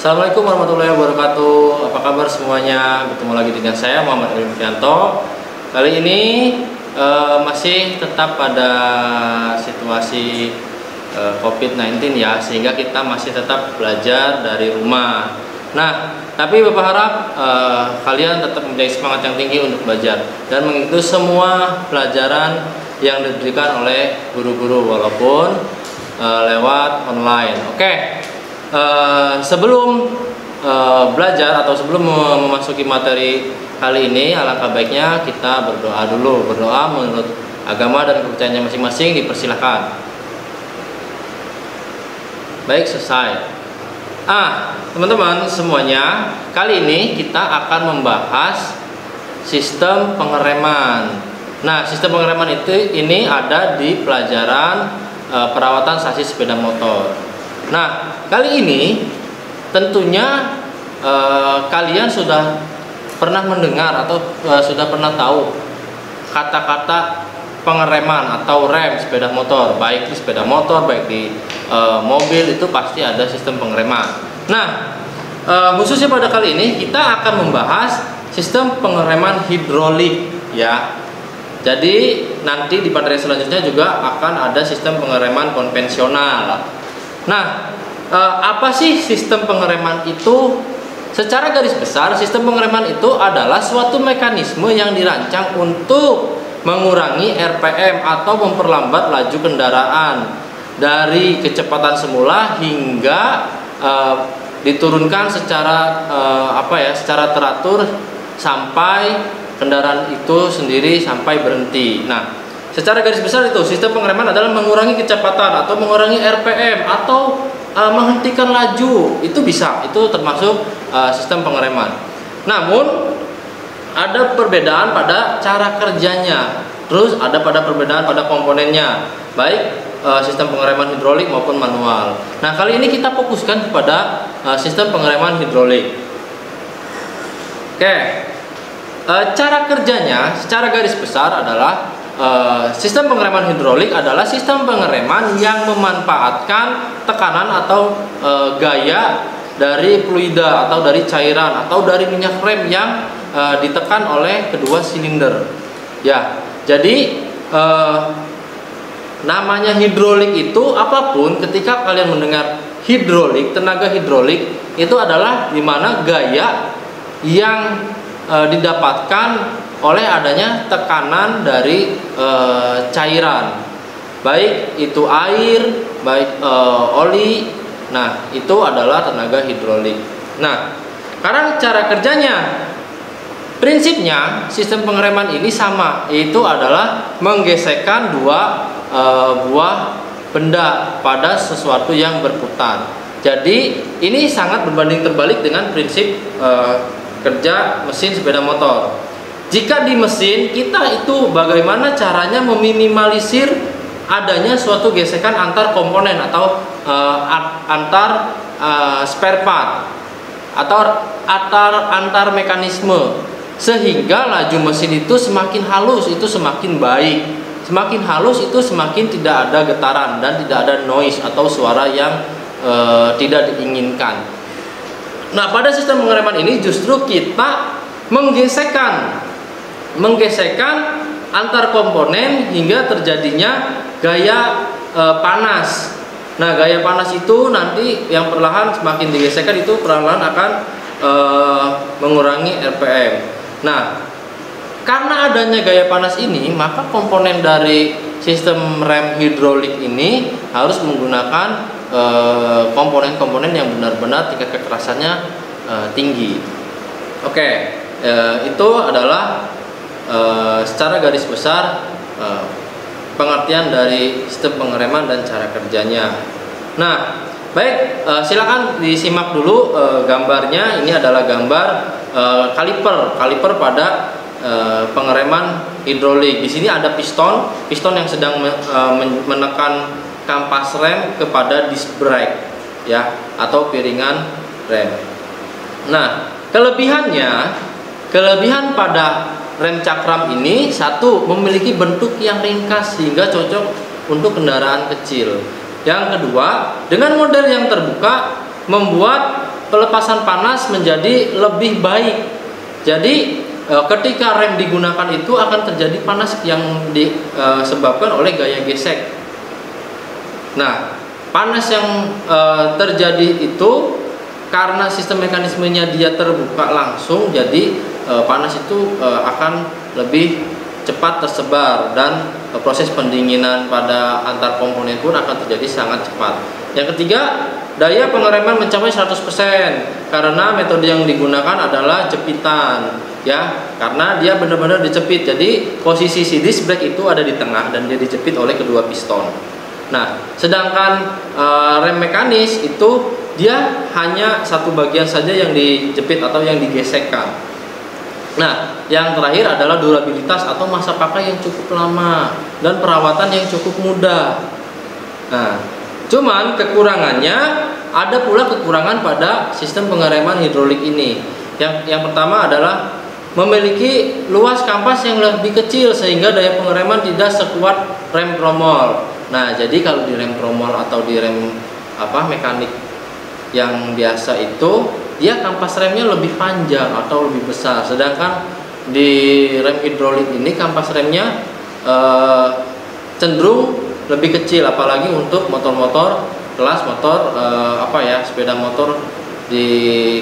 Assalamualaikum warahmatullahi wabarakatuh. Apa kabar semuanya? Bertemu lagi dengan saya Muhammad Ilmianto. Kali ini masih tetap pada situasi COVID-19 ya, sehingga kita masih tetap belajar dari rumah. Nah, tapi Bapak harap kalian tetap mempunyai semangat yang tinggi untuk belajar dan mengikuti semua pelajaran yang diberikan oleh guru-guru walaupun lewat online. Oke. Sebelum belajar atau sebelum memasuki materi kali ini, alangkah baiknya kita berdoa dulu. Berdoa menurut agama dan kepercayaannya masing-masing, dipersilahkan. Baik, selesai. Teman-teman semuanya, kali ini kita akan membahas sistem pengereman. Nah, sistem pengereman ini ada di pelajaran perawatan sasis sepeda motor. Nah, kali ini tentunya kalian sudah pernah mendengar atau sudah pernah tahu kata-kata pengereman atau rem sepeda motor, baik di sepeda motor, baik di mobil, itu pasti ada sistem pengereman. Nah, khususnya pada kali ini kita akan membahas sistem pengereman hidrolik ya. Jadi nanti di materi selanjutnya juga akan ada sistem pengereman konvensional. Nah, apa sih sistem pengereman itu? Secara garis besar, sistem pengereman itu adalah suatu mekanisme yang dirancang untuk mengurangi RPM atau memperlambat laju kendaraan dari kecepatan semula hingga diturunkan secara secara teratur sampai kendaraan itu sendiri sampai berhenti. Nah, secara garis besar itu sistem pengereman adalah mengurangi kecepatan atau mengurangi RPM atau menghentikan laju. Itu bisa, itu termasuk sistem pengereman. Namun ada perbedaan pada cara kerjanya. Terus ada perbedaan pada komponennya, baik sistem pengereman hidrolik maupun manual. Nah, kali ini kita fokuskan kepada sistem pengereman hidrolik. Oke. Cara kerjanya secara garis besar adalah sistem pengereman hidrolik adalah sistem pengereman yang memanfaatkan tekanan atau gaya dari fluida atau dari cairan atau dari minyak rem yang ditekan oleh kedua silinder. Ya, jadi namanya hidrolik itu apapun, ketika kalian mendengar hidrolik, tenaga hidrolik itu adalah dimana gaya yang didapatkan oleh adanya tekanan dari cairan, baik itu air, baik oli. Nah, itu adalah tenaga hidrolik. Nah, karena cara kerjanya, prinsipnya sistem pengereman ini sama, yaitu adalah menggesekkan dua buah benda pada sesuatu yang berputar. Jadi ini sangat berbanding terbalik dengan prinsip kerja mesin sepeda motor. Jika di mesin kita itu bagaimana caranya meminimalisir adanya suatu gesekan antar komponen atau antar spare part atau antar mekanisme, sehingga laju mesin itu semakin halus itu semakin baik. Semakin halus itu semakin tidak ada getaran dan tidak ada noise atau suara yang tidak diinginkan. Nah, pada sistem pengereman ini justru kita menggesekkan antar komponen hingga terjadinya gaya panas. Nah, gaya panas itu nanti yang perlahan semakin digesekkan itu perlahan akan mengurangi RPM. Nah, karena adanya gaya panas ini, maka komponen dari sistem rem hidrolik ini harus menggunakan komponen-komponen yang benar-benar tingkat kekerasannya tinggi. Oke, itu adalah secara garis besar pengertian dari sistem pengereman dan cara kerjanya. Nah, baik, silakan disimak dulu gambarnya. Ini adalah gambar kaliper pada pengereman hidrolik. Di sini ada piston yang sedang menekan kampas rem kepada disc brake ya, atau piringan rem. Nah, kelebihan pada rem cakram ini, satu, memiliki bentuk yang ringkas sehingga cocok untuk kendaraan kecil. Yang kedua, dengan model yang terbuka membuat pelepasan panas menjadi lebih baik. Jadi ketika rem digunakan itu akan terjadi panas yang disebabkan oleh gaya gesek. Nah, panas yang terjadi itu karena sistem mekanismenya dia terbuka langsung, jadi panas itu akan lebih cepat tersebar dan proses pendinginan pada antar komponen pun akan terjadi sangat cepat. Yang ketiga, daya pengereman mencapai 100% karena metode yang digunakan adalah jepitan, ya, karena dia benar-benar dicepit. Jadi posisi si disc brake itu ada di tengah dan dia dijepit oleh kedua piston. Nah, sedangkan rem mekanis itu dia hanya satu bagian saja yang dijepit atau yang digesekkan. Nah, yang terakhir adalah durabilitas atau masa pakai yang cukup lama dan perawatan yang cukup mudah. Nah, cuman kekurangannya, ada pula kekurangan pada sistem pengereman hidrolik ini. Yang pertama adalah memiliki luas kampas yang lebih kecil sehingga daya pengereman tidak sekuat rem tromol. Nah, jadi kalau di rem tromol atau di rem mekanik yang biasa itu, dia kampas remnya lebih panjang atau lebih besar. Sedangkan di rem hidrolik ini kampas remnya cenderung lebih kecil, apalagi untuk motor-motor kelas motor sepeda motor di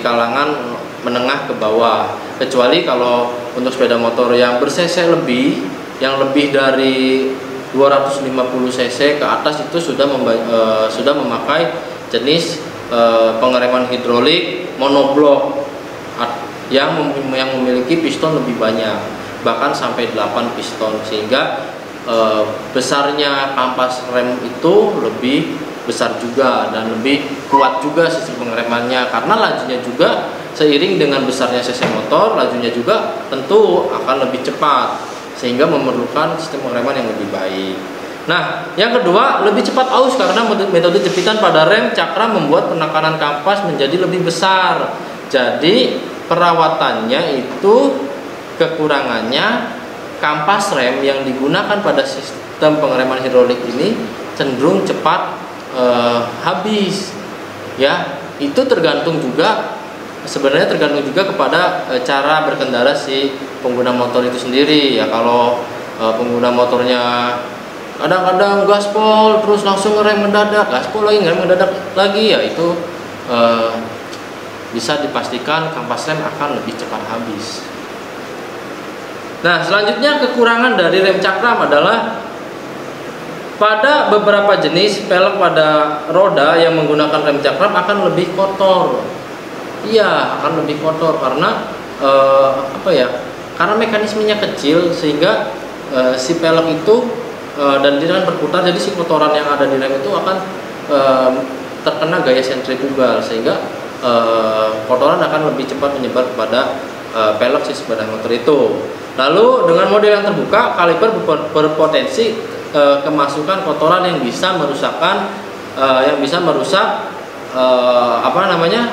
kalangan menengah ke bawah. Kecuali kalau untuk sepeda motor yang ber-cc lebih, yang lebih dari 250 cc ke atas itu sudah memakai jenis pengereman hidrolik monoblok yang memiliki piston lebih banyak, bahkan sampai 8 piston, sehingga besarnya kampas rem itu lebih besar juga dan lebih kuat juga sistem pengeremannya, karena lajunya juga seiring dengan besarnya cc motor, lajunya juga tentu akan lebih cepat, sehingga memerlukan sistem pengereman yang lebih baik. Nah, yang kedua, lebih cepat aus karena metode jepitan pada rem cakram membuat penekanan kampas menjadi lebih besar. Jadi perawatannya itu kekurangannya, kampas rem yang digunakan pada sistem pengereman hidrolik ini cenderung cepat habis. Ya, itu tergantung juga, sebenarnya tergantung juga kepada cara berkendara si pengguna motor itu sendiri. Ya, kalau pengguna motornya kadang-kadang gaspol terus langsung ngerem mendadak, gaspol lagi ngerem mendadak lagi, ya itu bisa dipastikan kampas rem akan lebih cepat habis. Nah, selanjutnya kekurangan dari rem cakram adalah pada beberapa jenis pelek pada roda yang menggunakan rem cakram akan lebih kotor. Iya, akan lebih kotor karena karena mekanismenya kecil, sehingga si pelek itu dan dia kan berputar, jadi si kotoran yang ada di rem itu akan terkena gaya sentrifugal, sehingga kotoran akan lebih cepat menyebar kepada pelek si sepeda motor itu. Lalu dengan model yang terbuka, kaliper berpotensi kemasukan kotoran yang bisa merusakkan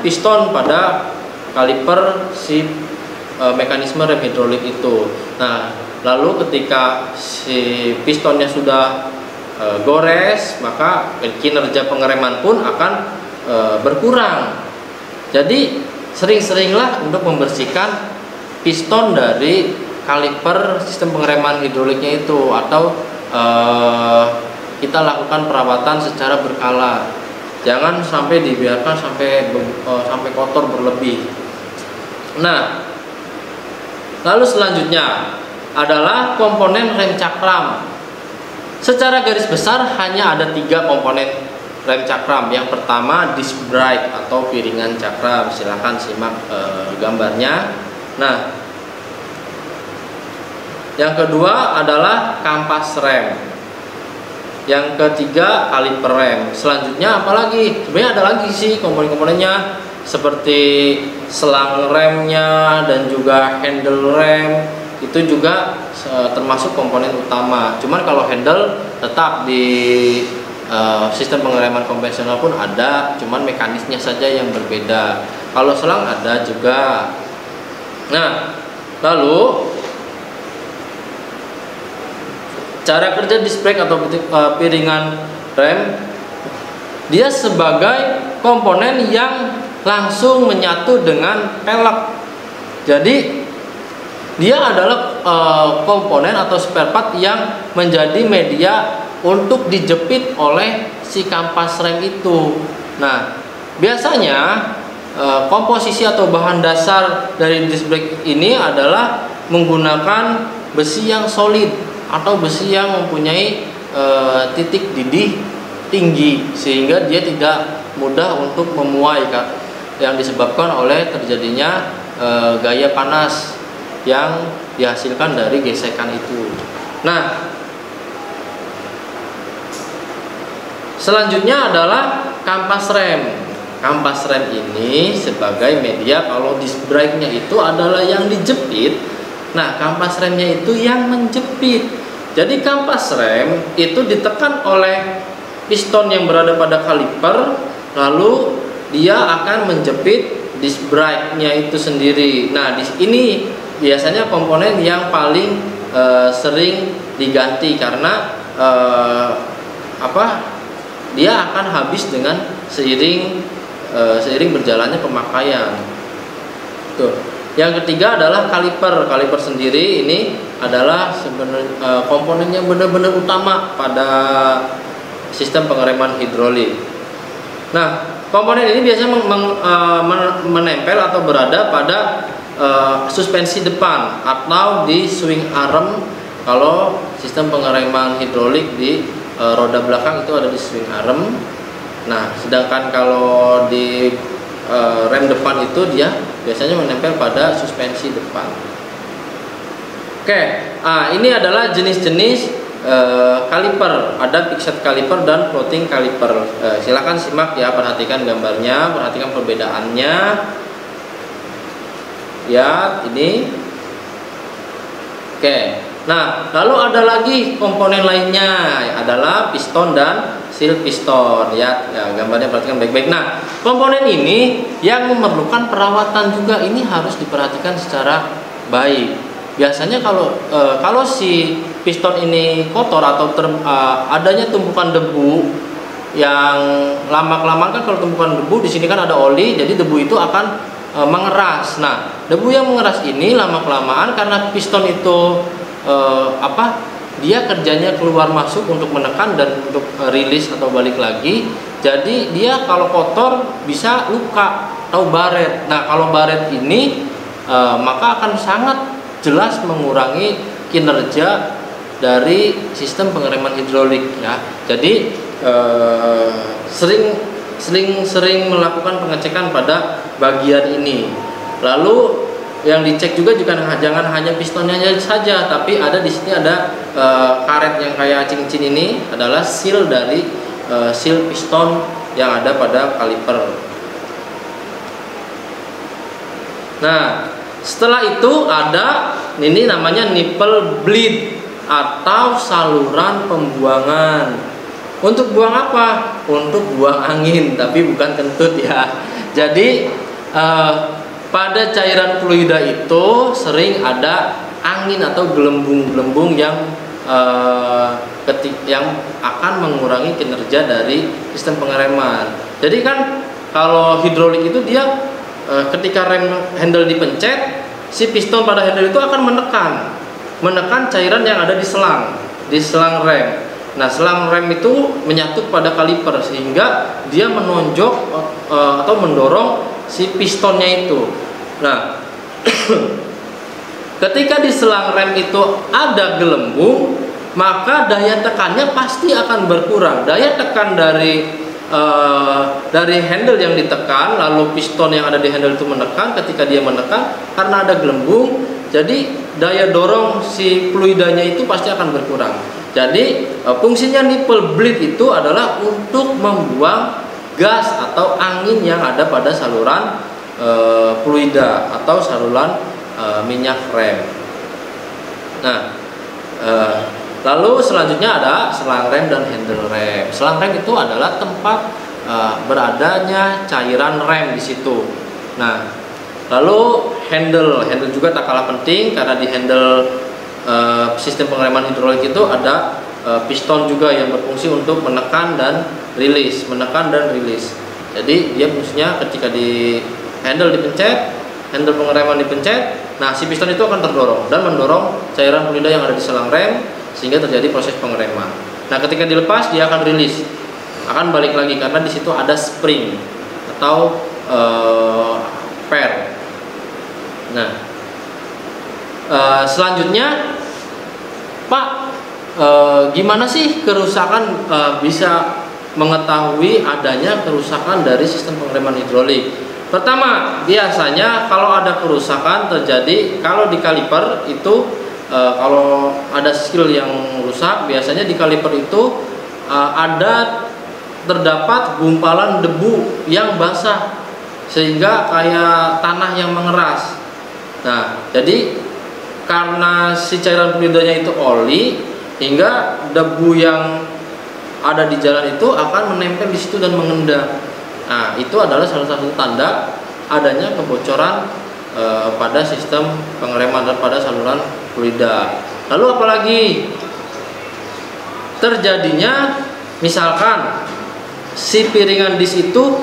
piston pada kaliper si mekanisme rem hidrolik itu. Nah, lalu ketika si pistonnya sudah gores, maka kinerja pengereman pun akan berkurang. Jadi sering-seringlah untuk membersihkan piston dari kaliper sistem pengereman hidroliknya itu, atau kita lakukan perawatan secara berkala. Jangan sampai dibiarkan sampai kotor berlebih. Nah, lalu selanjutnya adalah komponen rem cakram. Secara garis besar hanya ada 3 komponen rem cakram. Yang pertama disc brake atau piringan cakram. Silahkan simak gambarnya. Nah, yang kedua adalah kampas rem. Yang ketiga kaliper rem. Selanjutnya apalagi? Sebenarnya ada lagi sih komponen-komponennya, seperti selang remnya dan juga handle rem. Itu juga termasuk komponen utama. Cuman kalau handle tetap di sistem pengereman konvensional pun ada, cuman mekanisnya saja yang berbeda. Kalau selang ada juga. Nah, lalu cara kerja disc brake atau piringan rem, dia sebagai komponen yang langsung menyatu dengan pelek. Jadi dia adalah komponen atau spare part yang menjadi media untuk dijepit oleh si kampas rem itu. Nah, biasanya komposisi atau bahan dasar dari disc brake ini adalah menggunakan besi yang solid atau besi yang mempunyai titik didih tinggi, sehingga dia tidak mudah untuk memuai, yang disebabkan oleh terjadinya gaya panas yang dihasilkan dari gesekan itu. Nah, selanjutnya adalah kampas rem. Kampas rem ini sebagai media, kalau disc brake-nya itu adalah yang dijepit. Nah, kampas remnya itu yang menjepit. Jadi kampas rem itu ditekan oleh piston yang berada pada kaliper, lalu dia akan menjepit disc brake-nya itu sendiri. Nah, ini biasanya komponen yang paling sering diganti karena dia akan habis dengan seiring berjalannya pemakaian. Tuh. Yang ketiga adalah kaliper. Kaliper sendiri ini adalah sebenarnya komponen yang benar-benar utama pada sistem pengereman hidrolik. Nah, komponen ini biasanya menempel atau berada pada suspensi depan atau di swing arm. Kalau sistem pengereman hidrolik di roda belakang itu ada di swing arm. Nah, sedangkan kalau di rem depan itu dia biasanya menempel pada suspensi depan. Oke, ini adalah jenis-jenis kaliper. Ada fixed kaliper dan floating kaliper. Silakan simak ya, perhatikan gambarnya, perhatikan perbedaannya. Ya, ini. Oke. Nah, lalu ada lagi komponen lainnya, adalah piston dan seal piston. Ya, gambarnya perhatikan baik-baik. Nah, komponen ini yang memerlukan perawatan juga, ini harus diperhatikan secara baik. Biasanya kalau si piston ini kotor atau adanya tumpukan debu yang lama-kelamaan, kan kalau tumpukan debu di sini kan ada oli, jadi debu itu akan mengeras. Nah, debu yang mengeras ini lama-kelamaan karena piston itu dia kerjanya keluar masuk untuk menekan dan untuk rilis atau balik lagi. Jadi dia kalau kotor bisa luka atau baret. Nah, kalau baret ini maka akan sangat jelas mengurangi kinerja dari sistem pengereman hidrolik ya. Jadi sering melakukan pengecekan pada bagian ini. Lalu yang dicek juga jangan hanya pistonnya saja, tapi ada di sini ada karet yang kayak cincin, ini adalah seal dari seal piston yang ada pada kaliper. Nah, setelah itu ada ini namanya nipple bleed atau saluran pembuangan. Untuk buang apa? Untuk buang angin, tapi bukan kentut ya. Jadi pada cairan fluida itu sering ada angin atau gelembung-gelembung yang akan mengurangi kinerja dari sistem pengereman. Jadi kan kalau hidrolik itu dia ketika rem handle dipencet, si piston pada handle itu akan menekan cairan yang ada di selang rem. Nah, selang rem itu menyatu pada kaliper sehingga dia menonjok atau mendorong si pistonnya itu. Nah, ketika di selang rem itu ada gelembung, maka daya tekannya pasti akan berkurang. Daya tekan dari handle yang ditekan, lalu piston yang ada di handle itu menekan. Ketika dia menekan, karena ada gelembung, jadi daya dorong si fluidanya itu pasti akan berkurang. Jadi fungsinya nipple bleed itu adalah untuk membuang gas atau angin yang ada pada saluran fluida atau saluran minyak rem. Nah, lalu selanjutnya ada selang rem dan handle rem. Selang rem itu adalah tempat beradanya cairan rem di situ. Nah, lalu handle juga tak kalah penting karena di handle sistem pengereman hidrolik itu ada piston juga yang berfungsi untuk menekan dan rilis. Jadi dia fungsinya ketika di handle dipencet, handle pengereman dipencet, nah si piston itu akan terdorong dan mendorong cairan fluida yang ada di selang rem sehingga terjadi proses pengereman. Nah ketika dilepas dia akan rilis, akan balik lagi karena di situ ada spring atau per. Nah selanjutnya Pak, gimana sih kerusakan bisa mengetahui adanya kerusakan dari sistem pengereman hidrolik? Pertama, biasanya kalau ada kerusakan terjadi kalau di kaliper itu kalau ada skill yang rusak, biasanya di kaliper itu ada terdapat gumpalan debu yang basah sehingga kayak tanah yang mengeras. Nah, jadi karena si cairan fluidanya itu oli, hingga debu yang ada di jalan itu akan menempel di situ dan mengendap. Nah, itu adalah salah satu tanda adanya kebocoran pada sistem pengereman dan pada saluran fluida. Lalu apalagi terjadinya misalkan si piringan dis itu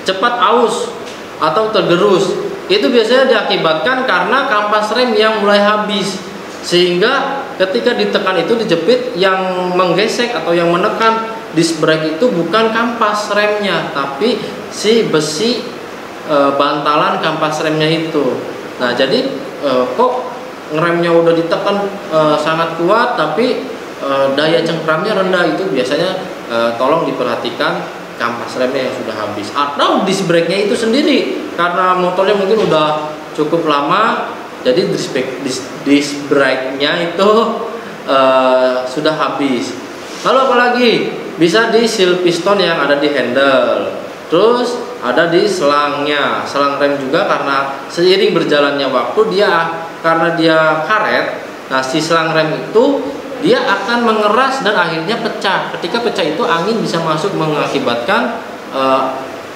cepat aus atau tergerus. Itu biasanya diakibatkan karena kampas rem yang mulai habis, sehingga ketika ditekan itu dijepit, yang menggesek atau yang menekan disc brake itu bukan kampas remnya tapi si besi bantalan kampas remnya itu. Nah jadi kok ngeremnya udah ditekan sangat kuat tapi daya cengkramnya rendah, itu biasanya tolong diperhatikan kampas remnya yang sudah habis atau disc brake-nya itu sendiri karena motornya mungkin udah cukup lama, jadi disc brake-nya itu sudah habis. Lalu apalagi bisa di seal piston yang ada di handle, terus ada di selangnya, selang rem juga, karena seiring berjalannya waktu dia karena dia karet, nah si selang rem itu dia akan mengeras dan akhirnya pecah. Ketika pecah itu angin bisa masuk mengakibatkan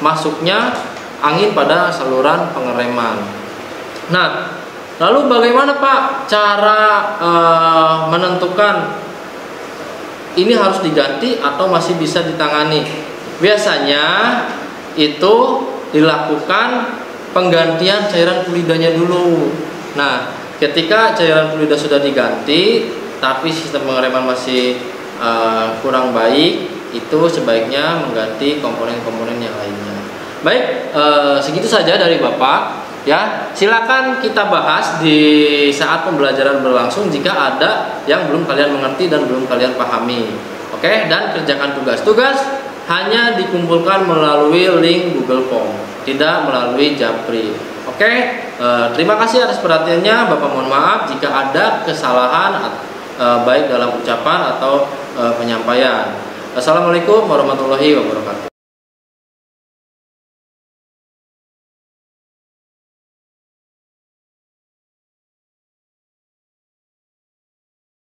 masuknya angin pada saluran pengereman. Nah, lalu bagaimana Pak cara menentukan ini harus diganti atau masih bisa ditangani? Biasanya itu dilakukan penggantian cairan fluidanya dulu. Nah, ketika cairan fluida sudah diganti tapi sistem pengereman masih kurang baik, itu sebaiknya mengganti komponen-komponen yang lainnya. Baik, segitu saja dari Bapak. Ya, silakan kita bahas di saat pembelajaran berlangsung jika ada yang belum kalian mengerti dan belum kalian pahami. Oke, dan kerjakan tugas-tugas hanya dikumpulkan melalui link Google Form, tidak melalui Japri. Oke, terima kasih atas perhatiannya. Bapak mohon maaf jika ada kesalahan baik dalam ucapan atau penyampaian. Assalamualaikum warahmatullahi wabarakatuh.